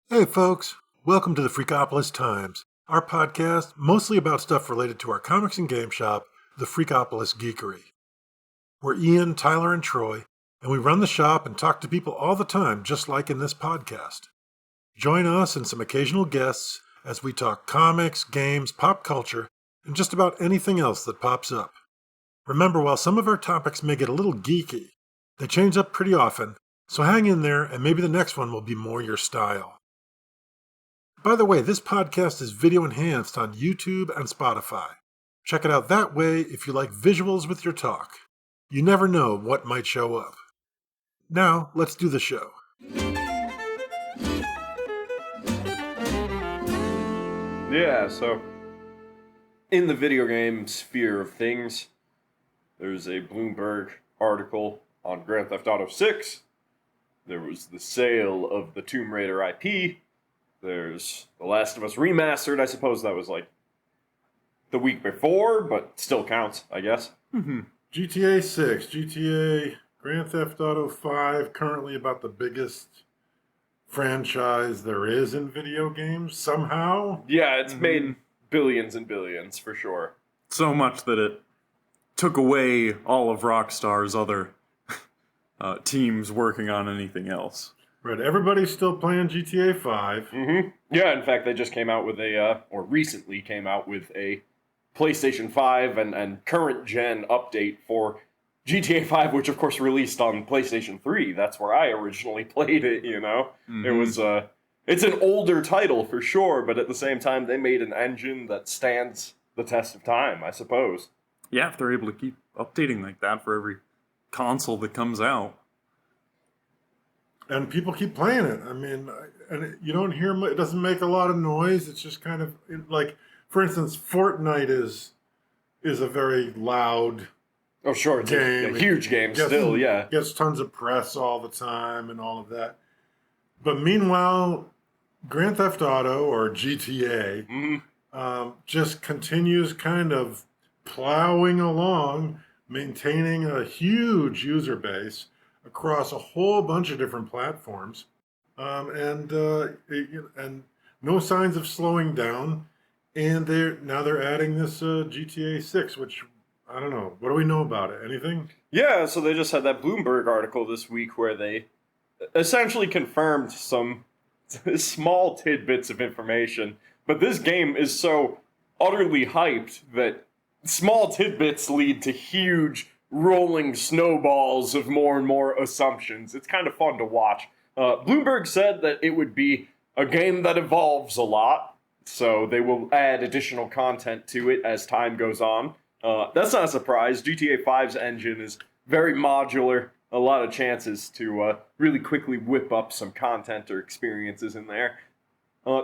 Hey folks, welcome to the Freakopolis Times, our podcast mostly about stuff related to our comics and game shop, the Freakopolis Geekery. We're Ian, Tyler, and Troy, and we run the shop and talk to people all the time, just like in this podcast. Join us and some occasional guests as we talk comics, games, pop culture, and just about anything else that pops up. Remember, while some of our topics may get a little geeky, they change up pretty often, so hang in there and maybe the next one will be more your style. By the way, this podcast is video enhanced on YouTube and Spotify. Check it out that way if you like visuals with your talk. You never know what might show up. Now, let's do the show. Yeah, so in the video game sphere of things, there's a Bloomberg article on Grand Theft Auto 6. There was the sale of the Tomb Raider IP. There's The Last of Us Remastered. I suppose that was like the week before, but still counts, I guess. GTA 6, GTA, Grand Theft Auto 5, currently about the biggest franchise there is in video games, somehow. Yeah, it's made billions and billions, for sure. So much that it took away all of Rockstar's other teams working on anything else. Right, everybody's still playing GTA 5. Yeah, in fact, they just came out with or recently came out with a PlayStation 5 and current gen update for GTA 5, which of course released on PlayStation 3. That's where I originally played it, you know? It was, it's an older title for sure, but at the same time, they made an engine that stands the test of time, I suppose. Yeah, if they're able to keep updating like that for every console that comes out. And people keep playing it. I mean, and you don't hear it doesn't make a lot of noise. It's just kind of like, for instance, Fortnite is a very loud Oh, sure, it's game. a huge game still, yeah. Gets tons of press all the time and all of that. But meanwhile, Grand Theft Auto or GTA just continues kind of plowing along, maintaining a huge user base across a whole bunch of different platforms, and no signs of slowing down. And they're adding this GTA 6, which I don't know. What do we know about it? Anything? Yeah, so they just had that Bloomberg article this week where they essentially confirmed some small tidbits of information. But this game is so utterly hyped that small tidbits lead to huge rolling snowballs of more and more assumptions. It's kind of fun to watch. Bloomberg said that it would be a game that evolves a lot, so they will add additional content to it as time goes on. That's not a surprise. GTA 5's engine is very modular, a lot of chances to really quickly whip up some content or experiences in there.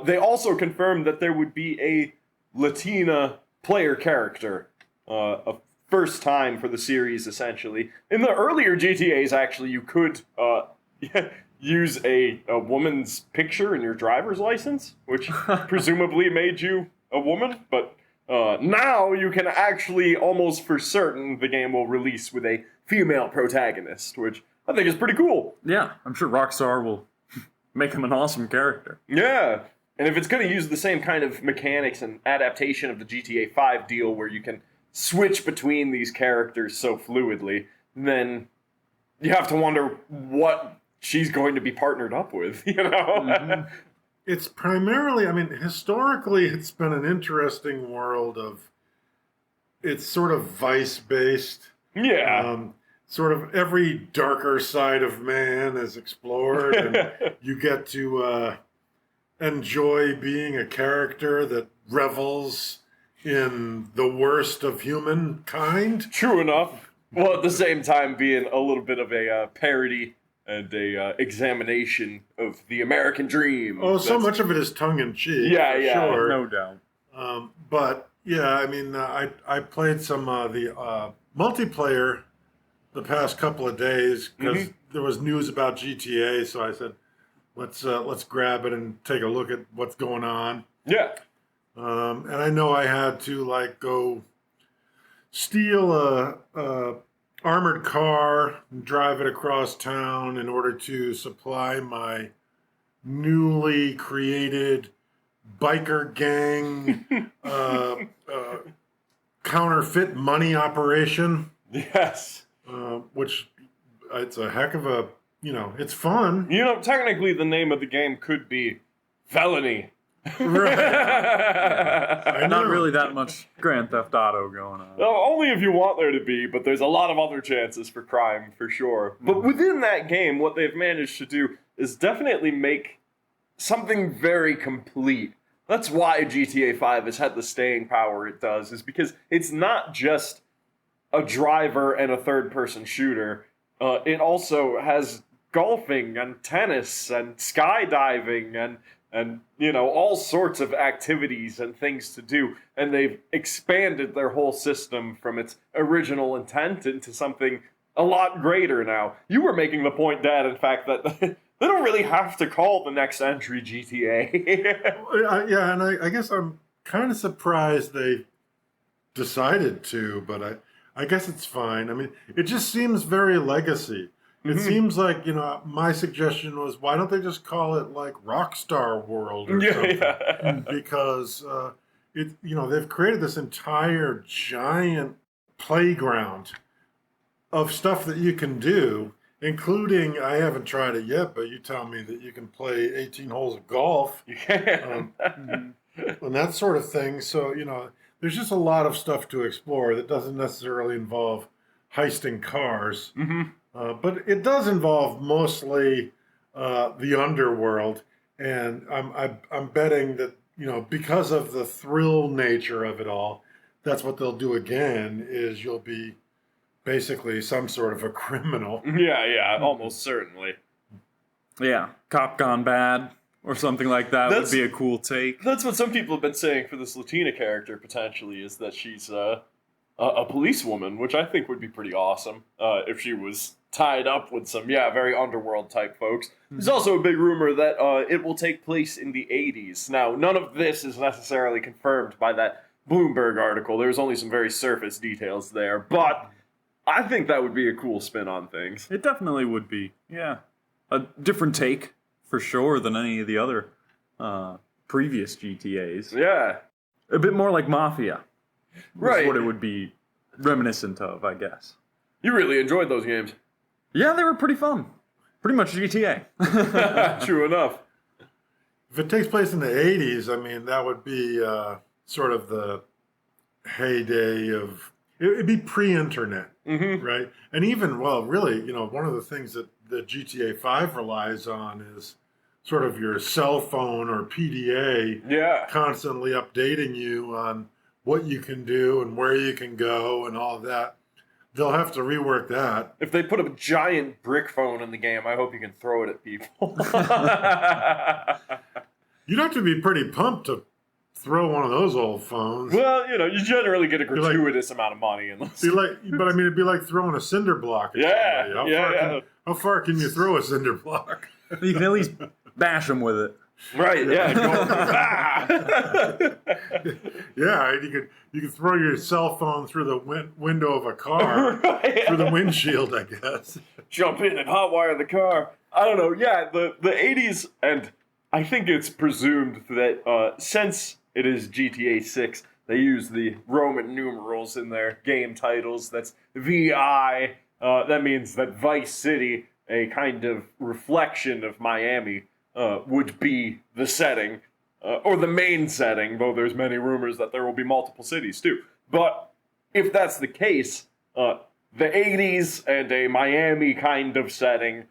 They also confirmed that there would be a Latina player character, a first time for the series, essentially. In the earlier GTAs, actually, you could use a woman's picture in your driver's license, which presumably made you a woman, but now you can actually, almost for certain, the game will release with a female protagonist, which I think is pretty cool. Yeah, I'm sure Rockstar will make him an awesome character. Yeah, and if it's going to use the same kind of mechanics and adaptation of the GTA 5 deal where you can switch between these characters so fluidly, then you have to wonder what she's going to be partnered up with, you know? It's primarily, I mean, historically, it's been an interesting world of, it's sort of vice-based. Yeah. Sort of every darker side of man is explored, and you get to enjoy being a character that revels in the worst of humankind. True enough. Well, at the same time, being a little bit of a parody and a examination of the American dream. Oh, so much of it is tongue-in-cheek. Yeah, yeah, sure. No doubt. But, yeah, I mean, I played some the multiplayer the past couple of days because there was news about GTA, so I said, let's grab it and take a look at what's going on. Yeah. And I know I had to go steal a armored car and drive it across town in order to supply my new cunningly created biker gang counterfeit money operation. Yes. Which it's a heck of a, it's fun. Technically the name of the game could be Felony. Right. Not really that much Grand Theft Auto going on. Well, only if you want there to be, but there's a lot of other chances for crime, for sure. But within that game, what they've managed to do is definitely make something very complete. That's why GTA 5 has had the staying power it does, is because it's not just a driver and a third-person shooter. It also has golfing and tennis and skydiving and all sorts of activities and things to do. And they've expanded their whole system from its original intent into something a lot greater now. You were making the point, Dad, in fact, that they don't really have to call the next entry GTA. Yeah, and I guess I'm kind of surprised they decided to, but I guess it's fine. I mean, it just seems very legacy. It seems like, my suggestion was, why don't they just call it like Rockstar World or something? Yeah. Because they've created this entire giant playground of stuff that you can do, including, I haven't tried it yet, but you tell me that you can play 18 holes of golf. You can. And that sort of thing. So, there's just a lot of stuff to explore that doesn't necessarily involve heisting cars. Mm-hmm. But it does involve mostly the underworld, and I'm betting that because of the thrill nature of it all, that's what they'll do again. Is you'll be basically some sort of a criminal. Yeah, almost certainly. Yeah, cop gone bad or something like that would be a cool take. That's what some people have been saying for this Latina character potentially, is that she's a policewoman, which I think would be pretty awesome if she was tied up with some, very underworld type folks. There's also a big rumor that it will take place in the 80s. Now, none of this is necessarily confirmed by that Bloomberg article. There's only some very surface details there, but I think that would be a cool spin on things. It definitely would be, yeah. A different take, for sure, than any of the other previous GTAs. Yeah. A bit more like Mafia. Right. That's what it would be reminiscent of, I guess. You really enjoyed those games. Yeah, they were pretty fun. Pretty much GTA. True enough. If it takes place in the 80s, I mean, that would be sort of the heyday of... It'd be pre-internet, right? And even, really, one of the things that the GTA 5 relies on is sort of your cell phone or PDA constantly updating you on what you can do and where you can go and all of that. They'll have to rework that. If they put a giant brick phone in the game, I hope you can throw it at people. You'd have to be pretty pumped to throw one of those old phones. Well, you generally get a gratuitous amount of money in those. But I mean, it'd be like throwing a cinder block at somebody. How far can you throw a cinder block? You can at least bash them with it. Right, yeah. Yeah, you could throw your cell phone through the window of a car, through the windshield, I guess. Jump in and hotwire the car. I don't know, yeah, the 80s, and I think it's presumed that since it is GTA 6, they use the Roman numerals in their game titles. That's VI. That means that Vice City, a kind of reflection of Miami, would be the setting, or the main setting, though there's many rumors that there will be multiple cities too. But if that's the case, the 80s and a Miami kind of setting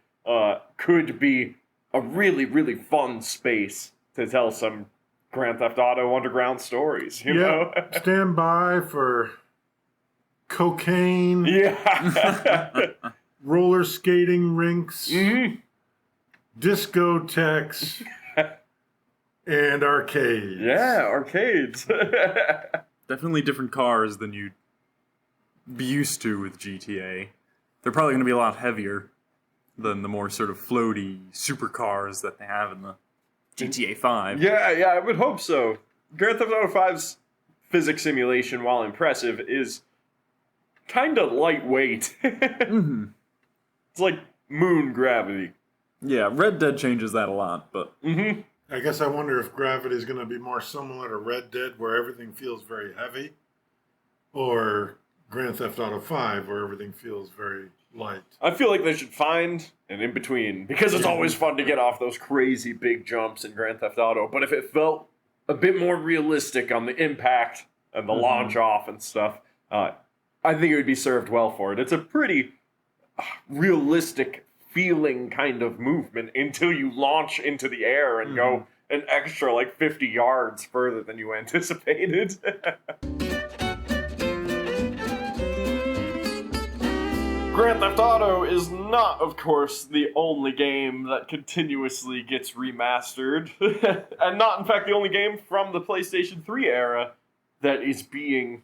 could be a really, really fun space to tell some Grand Theft Auto underground stories, you know? Stand by for cocaine. Yeah. Roller skating rinks. Discotheques. And arcades. Yeah, arcades. Definitely different cars than you'd be used to with GTA. They're probably going to be a lot heavier than the more sort of floaty supercars that they have in the GTA 5. Yeah, I would hope so. Grand Theft Auto 5's physics simulation, while impressive, is kind of lightweight. It's like moon gravity. Yeah, Red Dead changes that a lot, but... And I guess I wonder if Gravity is going to be more similar to Red Dead, where everything feels very heavy, or Grand Theft Auto 5, where everything feels very light. I feel like they should find an in-between, because it's always fun to get off those crazy big jumps in Grand Theft Auto, but if it felt a bit more realistic on the impact and the launch off and stuff, I think it would be served well for it. It's a pretty realistic feeling kind of movement until you launch into the air and go an extra 50 yards further than you anticipated. Grand Theft Auto is not, of course, the only game that continuously gets remastered, and not, in fact, the only game from the PlayStation 3 era that is being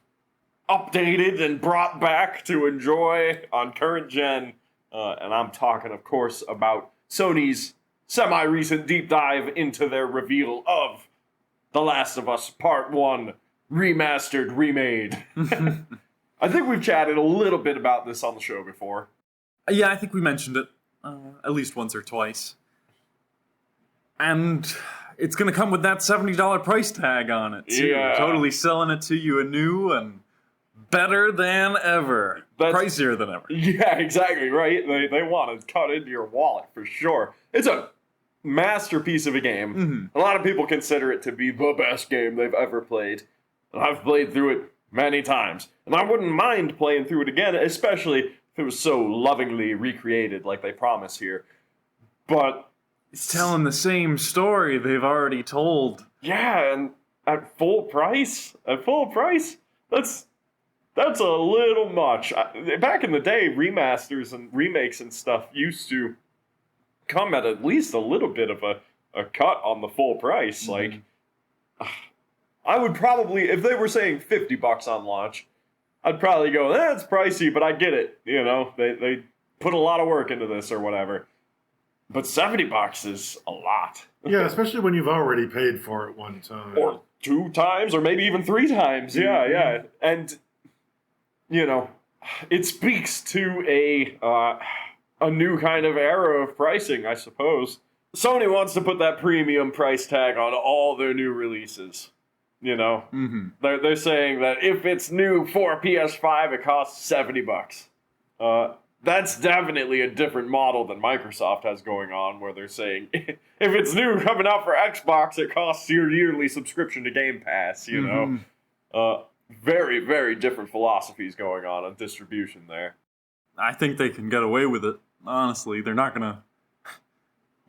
updated and brought back to enjoy on current gen. And I'm talking, of course, about Sony's semi-recent deep dive into their reveal of The Last of Us Part 1 Remastered Remade. I think we've chatted a little bit about this on the show before. Yeah, I think we mentioned it at least once or twice. And it's going to come with that $70 price tag on it, too. Yeah. Totally selling it to you anew and better than ever. Pricier than ever. Yeah, exactly, right? They want to cut into your wallet for sure. It's a masterpiece of a game. A lot of people consider it to be the best game they've ever played. And I've played through it many times. And I wouldn't mind playing through it again, especially if it was so lovingly recreated like they promise here. But it's telling the same story they've already told. Yeah, and at full price, that's a little much. Back in the day, remasters and remakes and stuff used to come at least a little bit of a cut on the full price. I would probably, if they were saying $50 on launch, I'd probably go, that's pricey, but I get it. You know, they put a lot of work into this or whatever. But $70 is a lot. Yeah, especially when you've already paid for it one time. Or 2 times, or maybe even 3 times. Yeah. And, you know, it speaks to a new kind of era of pricing, I suppose. Sony wants to put that premium price tag on all their new releases. You know, they're saying that if it's new for PS5, it costs $70. That's definitely a different model than Microsoft has going on, where they're saying if it's new coming out for Xbox, it costs your yearly subscription to Game Pass. You know, very, very different philosophies going on distribution there. I think they can get away with it. Honestly, they're not gonna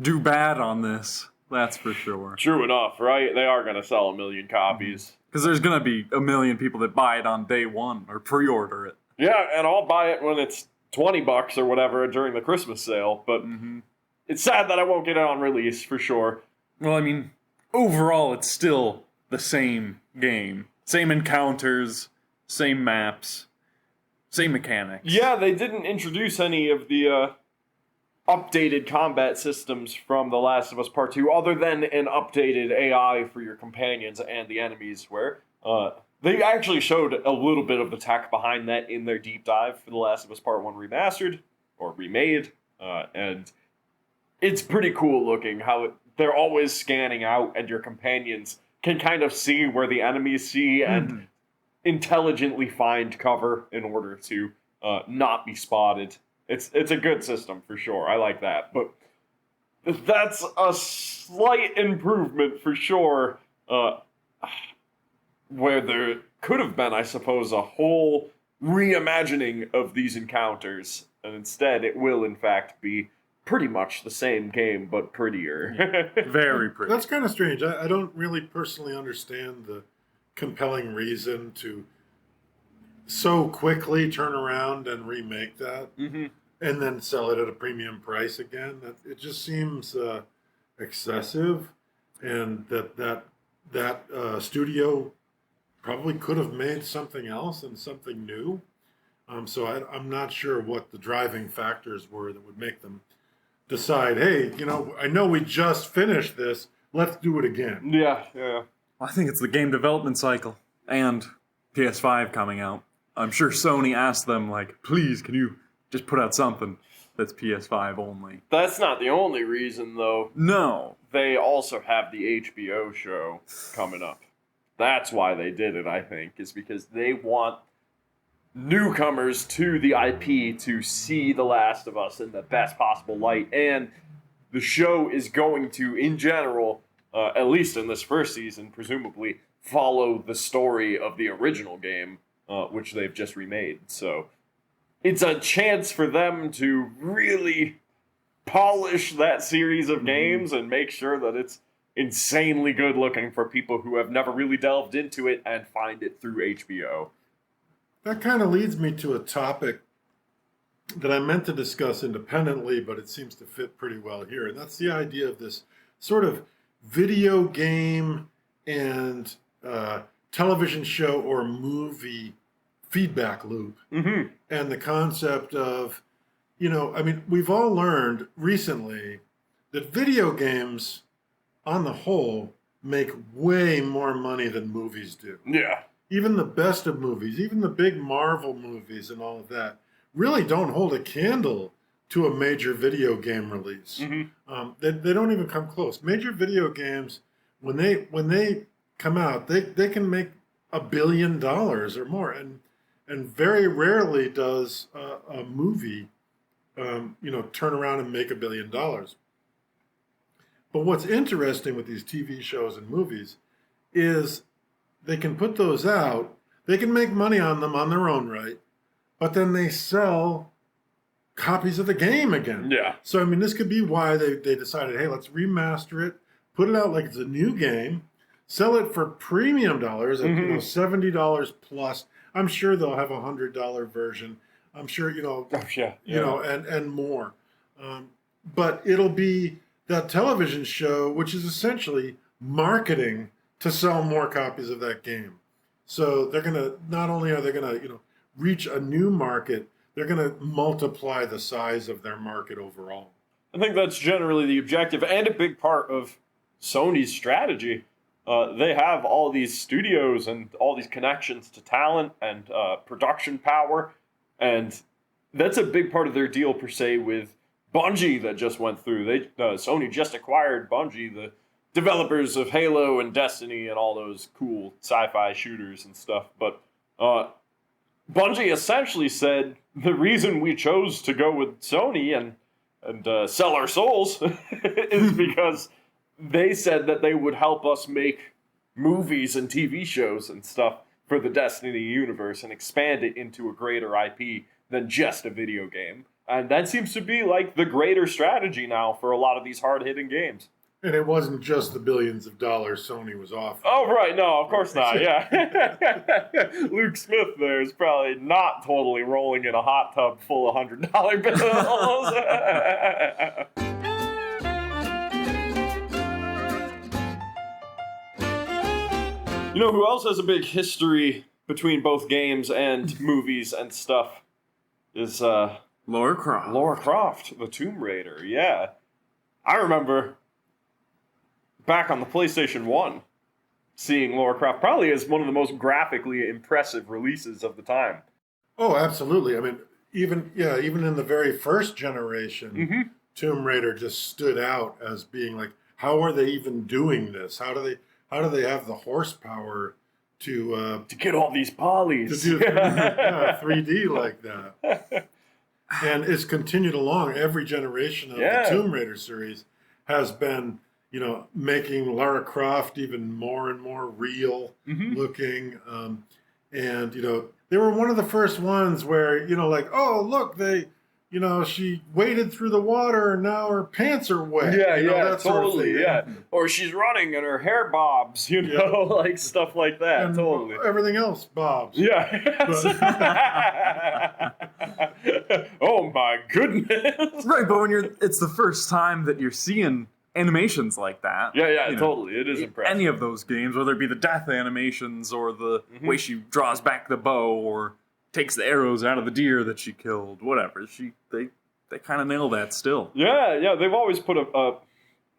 do bad on this. That's for sure. True enough, right? They are going to sell 1 million copies. Because there's going to be 1 million people that buy it on day one or pre-order it. Yeah, and I'll buy it when it's $20 or whatever during the Christmas sale. But it's sad that I won't get it on release, for sure. Well, I mean, overall, it's still the same game. Same encounters, same maps, same mechanics. Yeah, they didn't introduce any of the updated combat systems from The Last of Us Part 2, other than an updated AI for your companions and the enemies, where they actually showed a little bit of the tech behind that in their deep dive for The Last of Us Part 1 Remastered, or Remade, and it's pretty cool looking how they're always scanning out, and your companions can kind of see where the enemies see, and intelligently find cover in order to not be spotted. It's a good system, for sure. I like that. But that's a slight improvement, for sure, where there could have been, I suppose, a whole reimagining of these encounters. And instead, it will, in fact, be pretty much the same game, but prettier. Very pretty. That's kind of strange. I don't really personally understand the compelling reason to so quickly turn around and remake that and then sell it at a premium price again. It just seems excessive, and that studio probably could have made something else and something new. So I'm not sure what the driving factors were that would make them decide, hey, you know, I know we just finished this, let's do it again. Yeah. I think it's the game development cycle and PS5 coming out. I'm sure Sony asked them, like, please, can you just put out something? that's PS5 only. That's not the only reason, though. No. They also have the HBO show coming up. That's why they did it, I think, is because they want newcomers to the IP to see The Last of Us in the best possible light. And the show is going to, in general, at least in this first season, presumably, follow the story of the original game, which they've just remade. So it's a chance for them to really polish that series of games and make sure that it's insanely good looking for people who have never really delved into it and find it through HBO. That kind of leads me to a topic that I meant to discuss independently, but it seems to fit pretty well here. And that's the idea of this sort of video game and television show or movie feedback loop. Mm-hmm. And the concept of, we've all learned recently that video games, on the whole, make way more money than movies do. Yeah. Even the best of movies, even the big Marvel movies and all of that, really don't hold a candle to a major video game release. Mm-hmm. They don't even come close. Major video games, when they come out, they can make $1 billion or more, and very rarely does a movie, turn around and make $1 billion. But what's interesting with these TV shows and movies is they can put those out, they can make money on them on their own right, but then they sell copies of the game again. Yeah. So, this could be why they decided, hey, let's remaster it, put it out like it's a new game, sell it for premium dollars, at $70 plus. I'm sure they'll have a $100 version. I'm sure, and more. But it'll be that television show, which is essentially marketing to sell more copies of that game. So they're going to, not only are they going to, reach a new market, they're going to multiply the size of their market overall. I think that's generally the objective and a big part of Sony's strategy. They have all these studios and all these connections to talent and production power, and that's a big part of their deal, per se, with Bungie that just went through. Sony just acquired Bungie, the developers of Halo and Destiny and all those cool sci-fi shooters and stuff. But Bungie essentially said the reason we chose to go with Sony and sell our souls is because they said that they would help us make movies and TV shows and stuff for the Destiny universe and expand it into a greater IP than just a video game. And that seems to be like the greater strategy now for a lot of these hard-hitting games. And it wasn't just the billions of dollars Sony was offering. Oh, right. No, of course not. Yeah. Luke Smith there is probably not totally rolling in a hot tub full of $100 bills. You know who else has a big history between both games and movies and stuff is Lara Croft. Lara Croft, the Tomb Raider. Yeah. I remember back on the PlayStation 1 seeing Lara Croft probably as one of the most graphically impressive releases of the time. Oh, absolutely. Even in the very first generation, Tomb Raider just stood out as being like, how are they even doing this? How do they have the horsepower to get all these polys, to do 3D like that? And it's continued along. Every generation of the Tomb Raider series has been, making Lara Croft even more and more real looking. And they were one of the first ones where, oh, look, she waded through the water and now her pants are wet. That totally, sort of thing. Or she's running and her hair bobs, like stuff like that, and totally. Everything else bobs. Yeah. Oh my goodness. Right, but it's the first time that you're seeing animations like that. Yeah, totally. It is impressive. Any of those games, whether it be the death animations or the way she draws back the bow or takes the arrows out of the deer that she killed, whatever. They kind of nail that still. Yeah. They've always put a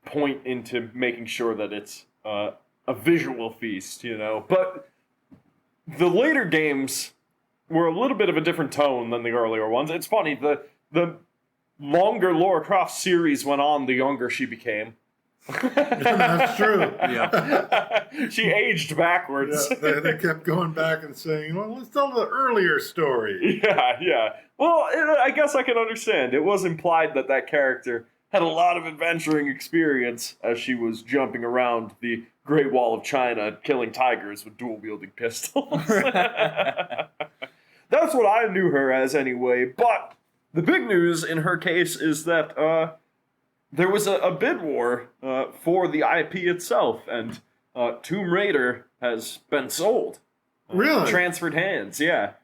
point into making sure that it's a visual feast, But the later games were a little bit of a different tone than the earlier ones. It's funny, the longer Lara Croft series went on, the younger she became. That's true. Yeah. She aged backwards. Yeah, they kept going back and saying, well, let's tell the earlier story. Yeah. Well, I guess I can understand. It was implied that that character had a lot of adventuring experience as she was jumping around the Great Wall of China, killing tigers with dual-wielding pistols. That's what I knew her as anyway, but the big news in her case is that there was a bid war for the IP itself, and Tomb Raider has been sold. Really? Transferred hands, yeah.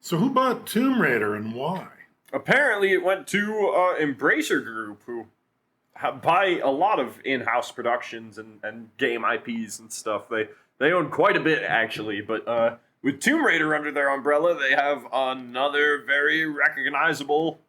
So who bought Tomb Raider and why? Apparently it went to Embracer Group, who buy a lot of in-house productions and game IPs and stuff. They own quite a bit, actually, but with Tomb Raider under their umbrella, they have another very recognizable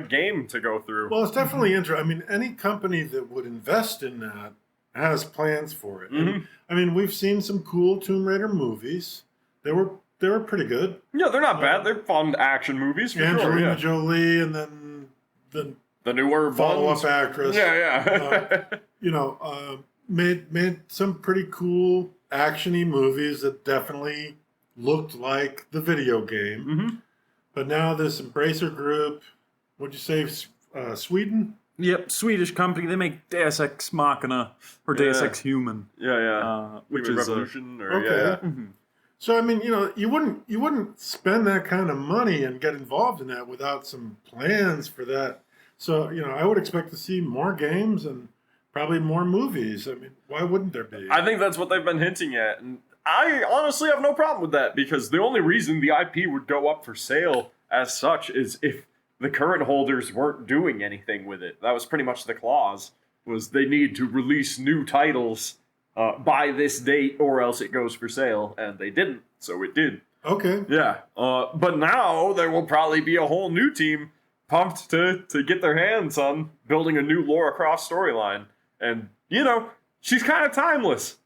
game to go through. Well, it's definitely interesting. I mean, any company that would invest in that has plans for it. Mm-hmm. And, I mean, we've seen some cool Tomb Raider movies. They were pretty good. Yeah, they're not bad. They're fun action movies for Angelina sure. Yeah. Jolie, and then The newer follow-up ones. actress. Yeah. Made some pretty cool actiony movies that definitely looked like the video game. Mm-hmm. But now this Embracer Group, what'd you say, Sweden? Yep, Swedish company. They make Deus Ex Machina or Deus Yeah. Ex Human, Which which is Revolution or okay. yeah. So I mean, you wouldn't spend that kind of money and get involved in that without some plans for that. So I would expect to see more games and probably more movies. I mean, why wouldn't there be? I think that's what they've been hinting at, and I honestly have no problem with that, because the only reason the IP would go up for sale as such is if the current holders weren't doing anything with it. That was pretty much the clause, was they need to release new titles by this date or else it goes for sale, and they didn't, so it did. Okay. Yeah, but now there will probably be a whole new team pumped to get their hands on building a new Lara Croft storyline, and she's kind of timeless.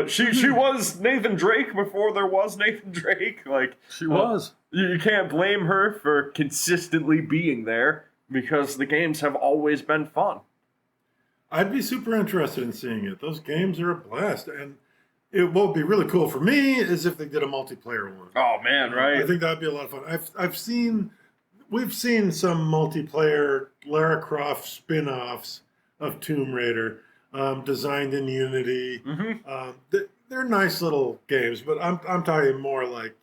She was Nathan Drake before there was Nathan Drake. Like, she was. You can't blame her for consistently being there, because the games have always been fun. I'd be super interested in seeing it. Those games are a blast, and what would be really cool for me is if they did a multiplayer one. Oh man, right? I think that'd be a lot of fun. We've seen some multiplayer Lara Croft spin-offs of Tomb Raider, designed in Unity. Mm-hmm. They're nice little games, but I'm talking more like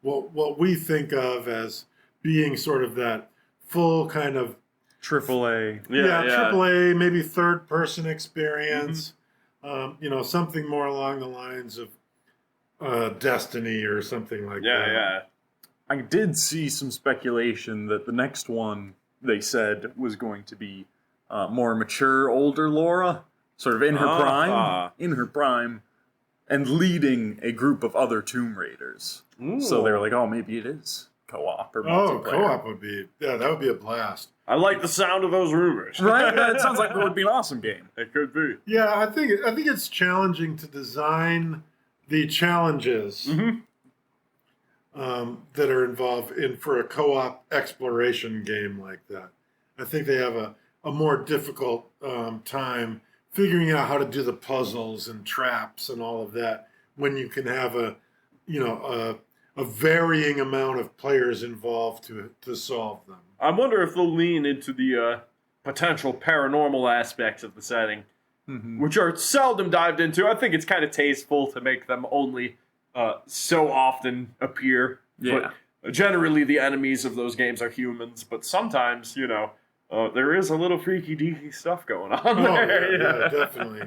what we think of as being sort of that full kind of AAA. Yeah. AAA, maybe third-person experience. Something more along the lines of Destiny or something like that. Yeah. I did see some speculation that the next one, they said, was going to be more mature, older Laura, sort of in her prime, and leading a group of other Tomb Raiders. Ooh. So they were like, oh, maybe it is co-op or Oh, multiplayer. co-op that would be a blast. I like the sound of those rumors. Right? Yeah, it sounds like it would be an awesome game. It could be. Yeah, I think it's challenging to design the challenges that are involved for a co-op exploration game like that. I think they have a more difficult time figuring out how to do the puzzles and traps and all of that when you can have a varying amount of players involved to solve them. I wonder if they'll lean into the potential paranormal aspects of the setting, which are seldom dived into. I think it's kind of tasteful to make them only so often appear. Yeah. But generally, the enemies of those games are humans, but sometimes, there is a little freaky deaky stuff going on there. Yeah, definitely.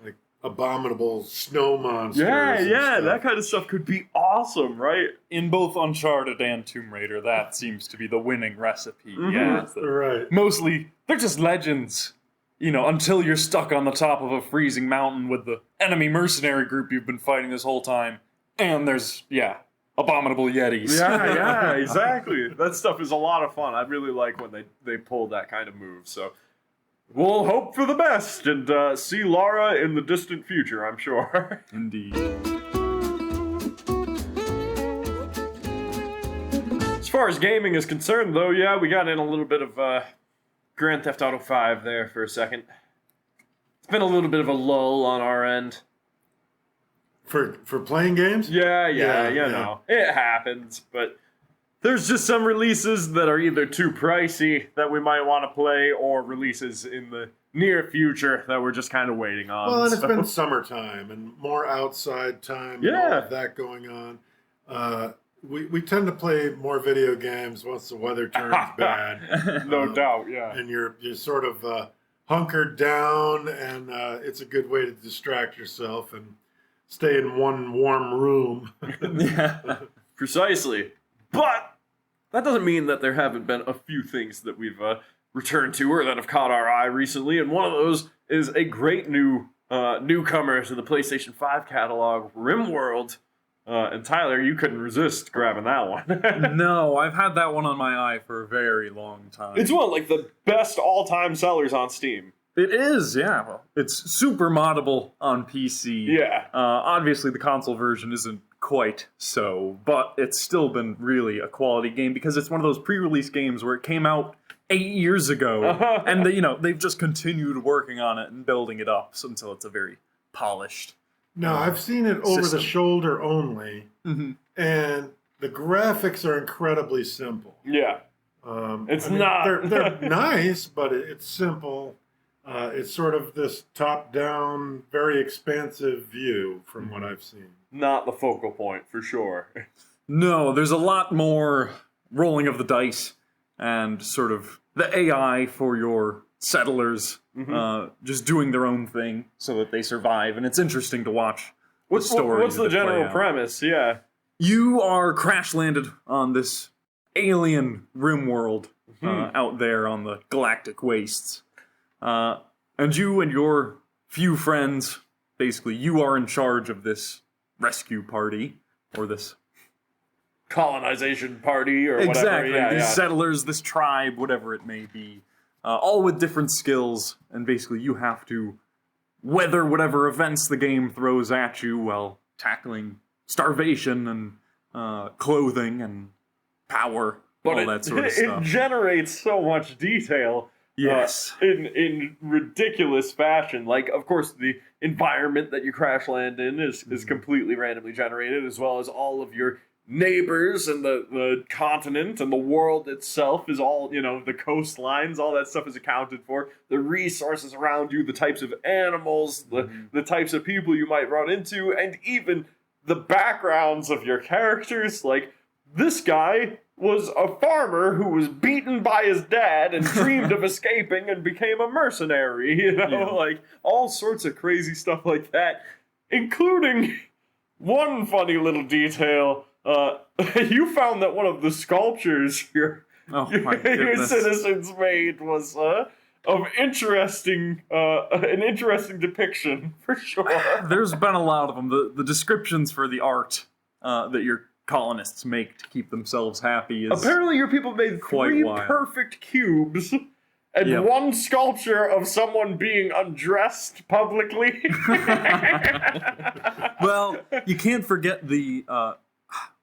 Like abominable snow monsters. Yeah, and yeah, stuff. that kind of stuff could be awesome, right? In both Uncharted and Tomb Raider, that seems to be the winning recipe. Yeah, it's the- Right. mostly, they're just legends. Until you're stuck on the top of a freezing mountain with the enemy mercenary group you've been fighting this whole time. And there's, abominable Yetis. Yeah, exactly. That stuff is a lot of fun. I really like when they pull that kind of move. So we'll hope for the best and see Lara in the distant future, I'm sure. Indeed. As far as gaming is concerned, though, we got in a little bit of Grand Theft Auto 5 there for a second. It's been a little bit of a lull on our end. For playing games? Yeah, you yeah. know. It happens, but there's just some releases that are either too pricey that we might want to play, or releases in the near future that we're just kind of waiting on. Well, and it's been summertime and more outside time and all of that going on. We tend to play more video games once the weather turns bad. No doubt, yeah. And you're sort of hunkered down, and it's a good way to distract yourself and stay in one warm room. Yeah, precisely. But that doesn't mean that there haven't been a few things that we've returned to or that have caught our eye recently, and one of those is a great newcomer to the PlayStation 5 catalog, RimWorld. And Tyler, you couldn't resist grabbing that one. No, I've had that one on my eye for a very long time. It's one of like the best all-time sellers on Steam. It is, yeah. Well, it's super moddable on PC. Yeah. Obviously, the console version isn't quite so, but it's still been really a quality game because it's one of those pre-release games where it came out 8 years ago, and they've just continued working on it and building it up until it's a very polished. No, I've seen it over system. the shoulder only, and the graphics are incredibly simple. Yeah. It's not. They're nice, but it's simple. It's sort of this top-down, very expansive view from what I've seen. Not the focal point, for sure. No, there's a lot more rolling of the dice and sort of the AI for your settlers just doing their own thing so that they survive, and it's interesting to watch the story. What's the general premise? Yeah. You are crash-landed on this alien rim world out there on the galactic wastes. And you and your few friends, basically, you are in charge of this rescue party, or this colonization party, or whatever. Exactly, Yeah, these settlers, this tribe, whatever it may be, all with different skills, and basically you have to weather whatever events the game throws at you while tackling starvation and clothing and power, all that sort of stuff. It generates so much detail. Yes. In ridiculous fashion. Like, of course, the environment that you crash land in is completely randomly generated, as well as all of your neighbors and the continent and the world itself is all, the coastlines, all that stuff is accounted for. The resources around you, the types of animals, the types of people you might run into, and even the backgrounds of your characters. Like, this guy was a farmer who was beaten by his dad and dreamed of escaping and became a mercenary, like all sorts of crazy stuff like that, including one funny little detail. You found that one of the sculptures your citizens made was of an interesting depiction, for sure. There's been a lot of them. The descriptions for the art that your colonists make to keep themselves happy is apparently your people made three perfect cubes and one sculpture of someone being undressed publicly. Well, you can't forget the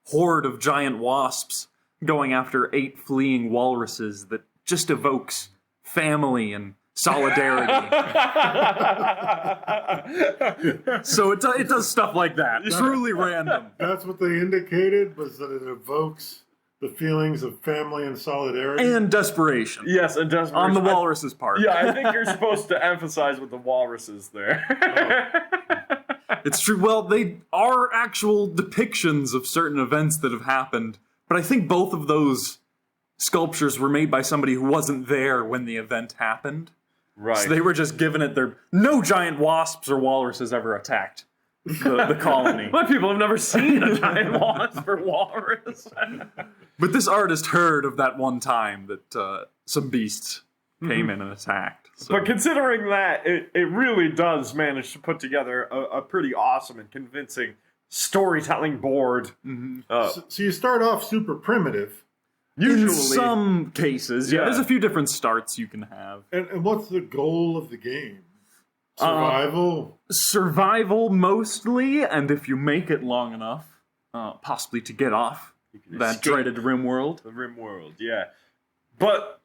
horde of giant wasps going after 8 fleeing walruses that just evokes family and solidarity. So it does stuff like that. Truly random. That's what they indicated, was that it evokes the feelings of family and solidarity. And desperation. Yes, and desperation. On the walrus's part. Yeah, I think you're supposed to emphasize with the walruses there. It's true. Well, they are actual depictions of certain events that have happened, but I think both of those sculptures were made by somebody who wasn't there when the event happened. Right. So they were just given it no giant wasps or walruses ever attacked the colony. My people have never seen a giant wasp or walrus. But this artist heard of that one time that some beasts came in and attacked. So. But considering that, it really does manage to put together a pretty awesome and convincing storytelling board. So you start off super primitive. Usually. In some cases, yeah. There's a few different starts you can have. And what's the goal of the game? Survival? Survival, mostly, and if you make it long enough, possibly to get off that dreaded rim world. The rim world, yeah. But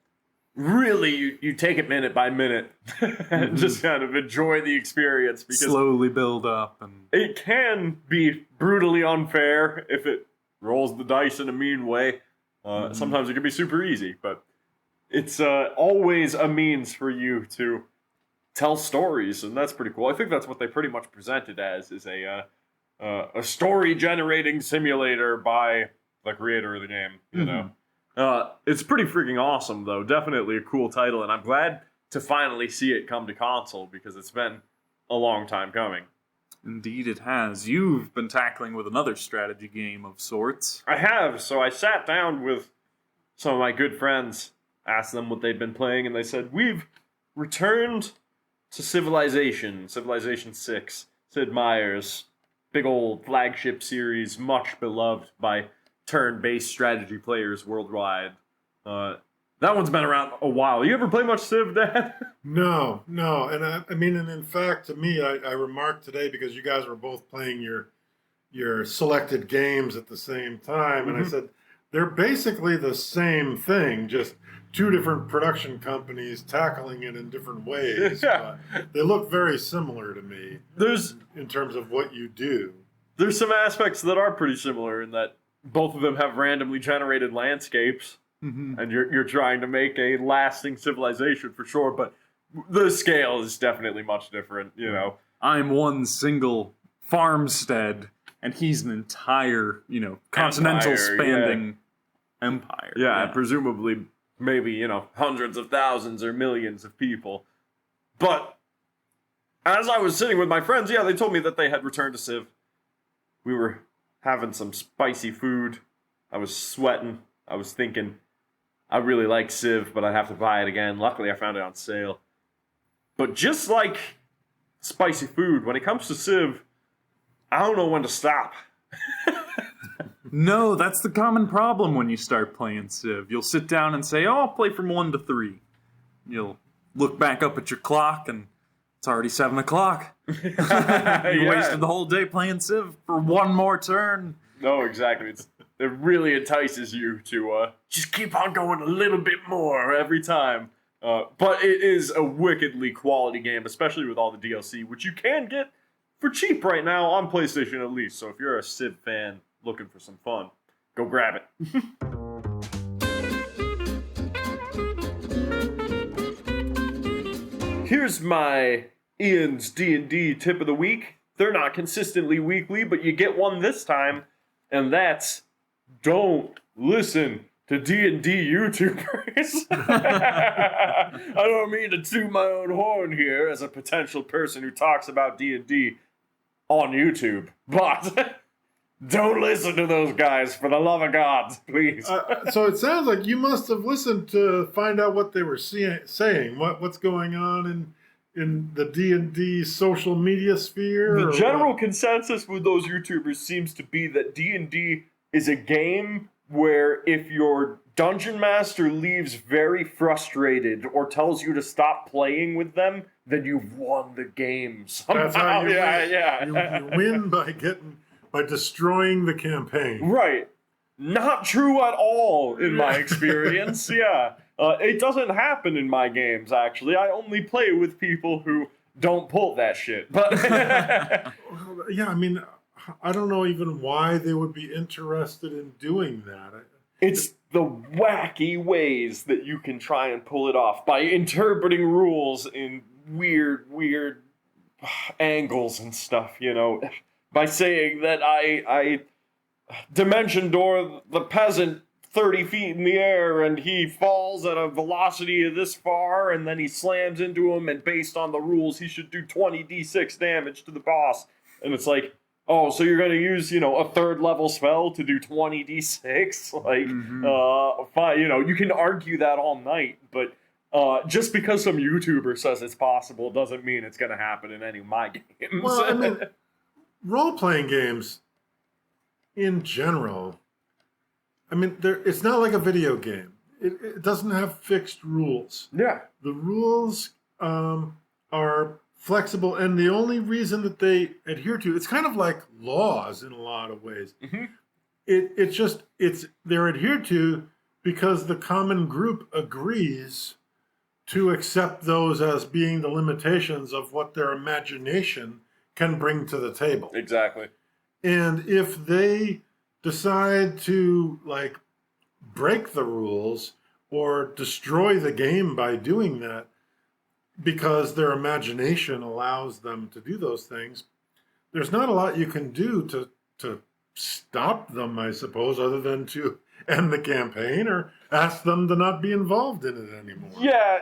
really you take it minute by minute and just kind of enjoy the experience, because Slowly build up, and it can be brutally unfair if it rolls the dice in a mean way. Sometimes it can be super easy, but it's always a means for you to tell stories, and that's pretty cool. I think that's what they pretty much presented as, is a story-generating simulator by the creator of the game, you know? It's pretty freaking awesome, though. Definitely a cool title, and I'm glad to finally see it come to console, because it's been a long time coming. indeed it has. You've been tackling with another strategy game of sorts. I have, so I sat down with some of my good friends, asked them what they'd been playing, and they said, we've returned to Civilization 6. Sid Meier's big old flagship series, much beloved by turn-based strategy players worldwide. That one's been around a while. You ever play much Civ, Dad? No. And I mean, and in fact, to me, I remarked today, because you guys were both playing your selected games at the same time, and I said, they're basically the same thing, just two different production companies tackling it in different ways. But they look very similar to me in terms of what you do. There's some aspects that are pretty similar in that both of them have randomly generated landscapes, and you're trying to make a lasting civilization for sure, but the scale is definitely much different, you know. I'm one single farmstead, and he's an entire, continental spanning empire. Yeah, and presumably maybe, hundreds of thousands or millions of people. But as I was sitting with my friends, they told me that they had returned to Civ. We were having some spicy food. I was sweating. I was thinking, I really like Civ, but I'd have to buy it again. Luckily, I found it on sale. But just like spicy food, when it comes to Civ, I don't know when to stop. No, that's the common problem when you start playing Civ. You'll sit down and say, I'll play from 1 to 3. You'll look back up at your clock, and it's already 7 o'clock. You wasted the whole day playing Civ for one more turn. No, exactly. It really entices you to just keep on going a little bit more every time. But it is a wickedly quality game, especially with all the DLC, which you can get for cheap right now on PlayStation at least. So if you're a Civ fan looking for some fun, go grab it. Here's my Ian's D&D tip of the week. They're not consistently weekly, but you get one this time, and that's don't listen to D&D YouTubers. I don't mean to toot my own horn here as a potential person who talks about D&D on YouTube, but don't listen to those guys, for the love of God, please. So it sounds like you must have listened to find out what they were saying. What's going on in the D&D social media sphere? The general consensus with those YouTubers seems to be that D&D is a game where if your dungeon master leaves very frustrated or tells you to stop playing with them, then you've won the game somehow. That's how you win. Yeah. You win by destroying the campaign. Right. Not true at all in my experience. It doesn't happen in my games, actually. I only play with people who don't pull that shit. But yeah, I mean, I don't know even why they would be interested in doing that. It's the wacky ways that you can try and pull it off by interpreting rules in weird angles and stuff, by saying that I dimension door the peasant 30 feet in the air and he falls at a velocity of this far and then he slams into him, and based on the rules he should do 20d6 damage to the boss. And it's like, oh, so you're going to use, a third level spell to do 20d6? Like, fine, you can argue that all night, but just because some YouTuber says it's possible doesn't mean it's going to happen in any of my games. Well, I mean, role-playing games, in general, I mean, it's not like a video game. It doesn't have fixed rules. Yeah. The rules are flexible, and the only reason that they adhere to, it's kind of like laws in a lot of ways. They're adhered to because the common group agrees to accept those as being the limitations of what their imagination can bring to the table. Exactly. And if they decide to like break the rules or destroy the game by doing that because their imagination allows them to do those things, there's not a lot you can do to stop them, I suppose, other than to end the campaign or ask them to not be involved in it anymore. Yeah,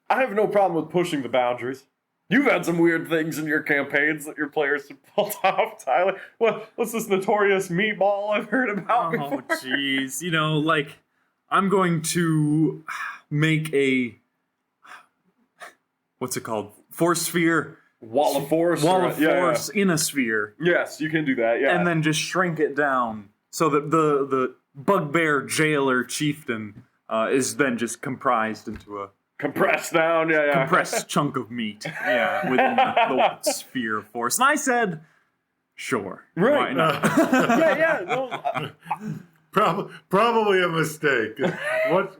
I have no problem with pushing the boundaries. You've had some weird things in your campaigns that your players have pulled off, Tyler. What's this notorious meatball I've heard about before? Oh, jeez. You know, like, I'm going to make a... What's it called? Force sphere. Wall of force. Wall of force in a sphere. Yes, you can do that, yeah. And then just shrink it down so that the bugbear jailer chieftain is then just comprised into a... Compressed down, yeah. Compressed chunk of meat, within the sphere of force. And I said, sure. Right. Why not? Yeah. No, Probably a mistake.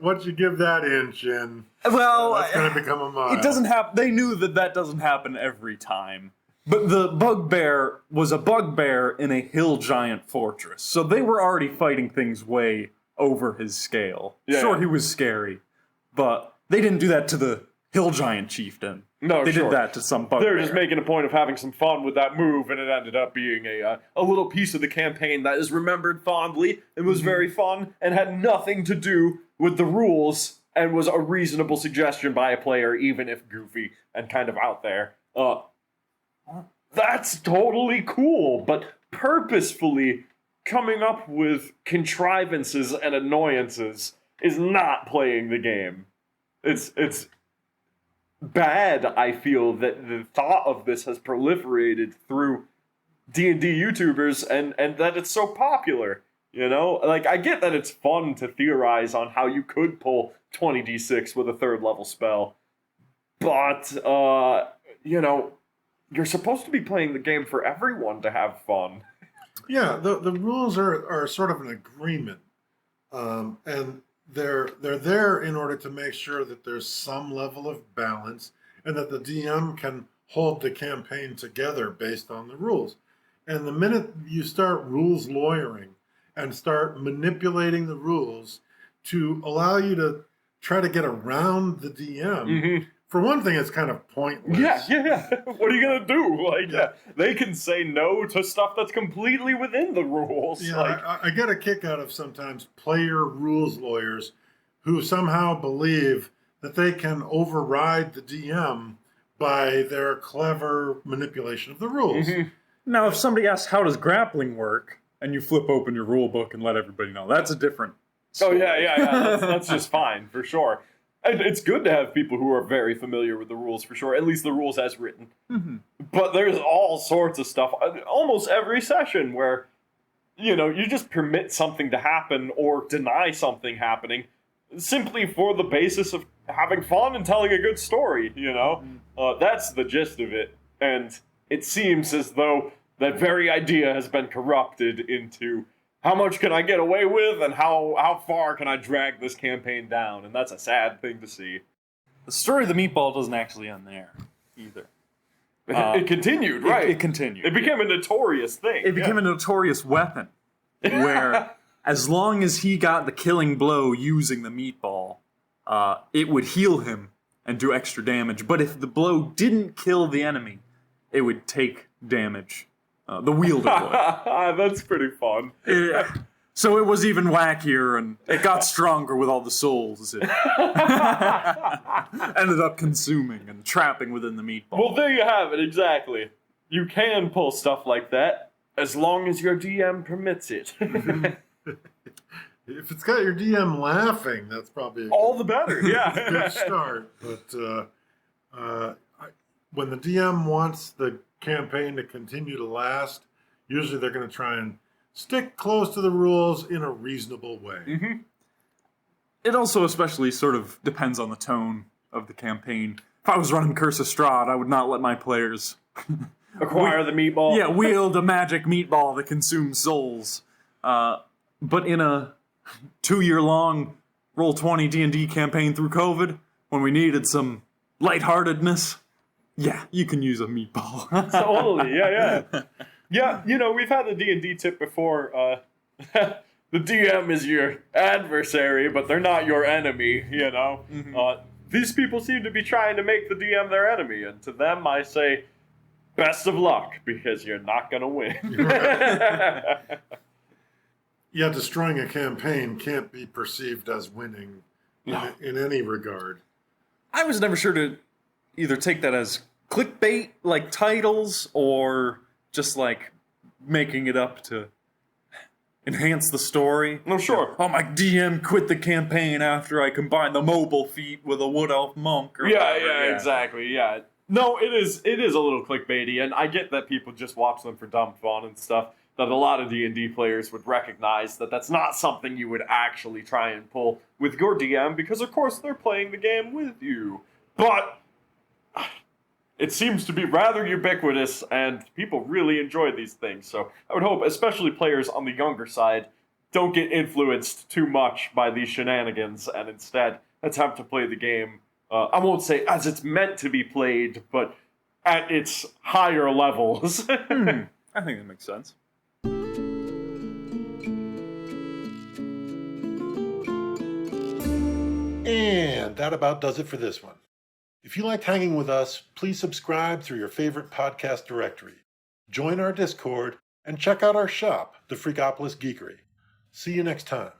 Once you give that inch in, well, that's going to become a mile. It doesn't happen. They knew that doesn't happen every time. But the bugbear was a bugbear in a hill giant fortress. So they were already fighting things way over his scale. Yeah. Sure, he was scary, but they didn't do that to the hill giant chieftain. No, they sure. did that to some bugbear. They were just making a point of having some fun with that move, and it ended up being a little piece of the campaign that is remembered fondly and was very fun and had nothing to do with the rules and was a reasonable suggestion by a player, even if goofy and kind of out there. That's totally cool, but purposefully coming up with contrivances and annoyances is not playing the game. It's bad, I feel, that the thought of this has proliferated through D&D YouTubers and that it's so popular, you know? Like, I get that it's fun to theorize on how you could pull 20d6 with a 3rd level spell, but, you know, you're supposed to be playing the game for everyone to have fun. Yeah, the rules are sort of an agreement, and they're there in order to make sure that there's some level of balance and that the DM can hold the campaign together based on the rules. And the minute you start rules lawyering and start manipulating the rules to allow you to try to get around the DM, for one thing, it's kind of pointless. Yeah. What are you going to do? Like, they can say no to stuff that's completely within the rules. Yeah, like, I get a kick out of sometimes player rules lawyers who somehow believe that they can override the DM by their clever manipulation of the rules. Now, if somebody asks, how does grappling work? And you flip open your rule book and let everybody know, that's a different story. Oh, yeah. That's just fine, for sure. And it's good to have people who are very familiar with the rules, for sure, at least the rules as written. But there's all sorts of stuff, almost every session, where, you know, you just permit something to happen or deny something happening simply for the basis of having fun and telling a good story, you know? That's the gist of it. And it seems as though that very idea has been corrupted into how much can I get away with and how far can I drag this campaign down? And that's a sad thing to see. The story of the meatball doesn't actually end there, either. It continued, right? It continued. It became a notorious thing. It became a notorious weapon, where as long as he got the killing blow using the meatball, it would heal him and do extra damage. But if the blow didn't kill the enemy, it would take damage. The wielder would. That's pretty fun. So it was even wackier, and it got stronger with all the souls it ended up consuming and trapping within the meatball. Well, there you have it, exactly. You can pull stuff like that, as long as your DM permits it. If it's got your DM laughing, that's probably all the better, yeah. good start. But when the DM wants the campaign to continue to last, usually they're going to try and stick close to the rules in a reasonable way. It also especially sort of depends on the tone of the campaign. If I was running Curse of Strahd, I would not let my players acquire the meatball. Yeah, wield a magic meatball that consumes souls. But in a 2-year-long Roll20 D&D campaign through COVID, when we needed some lightheartedness, yeah, you can use a meatball. Totally, yeah. Yeah, we've had the D&D tip before. The DM is your adversary, but they're not your enemy, Mm-hmm. These people seem to be trying to make the DM their enemy, and to them I say, best of luck, because you're not going to win. Yeah, destroying a campaign can't be perceived as winning in any regard. I was never sure to either take that as clickbait, like titles, or just like making it up to enhance the story. No, sure. Oh, my DM quit the campaign after I combined the mobile feat with a wood elf monk. Or yeah, exactly. Yeah. No, it is a little clickbaity, and I get that people just watch them for dumb fun and stuff. That a lot of D&D players would recognize that that's not something you would actually try and pull with your DM, because of course they're playing the game with you. But it seems to be rather ubiquitous, and people really enjoy these things. So I would hope, especially players on the younger side, don't get influenced too much by these shenanigans, and instead attempt to play the game, I won't say as it's meant to be played, but at its higher levels. I think that makes sense. And that about does it for this one. If you liked hanging with us, please subscribe through your favorite podcast directory. Join our Discord and check out our shop, the Freakopolis Geekery. See you next time.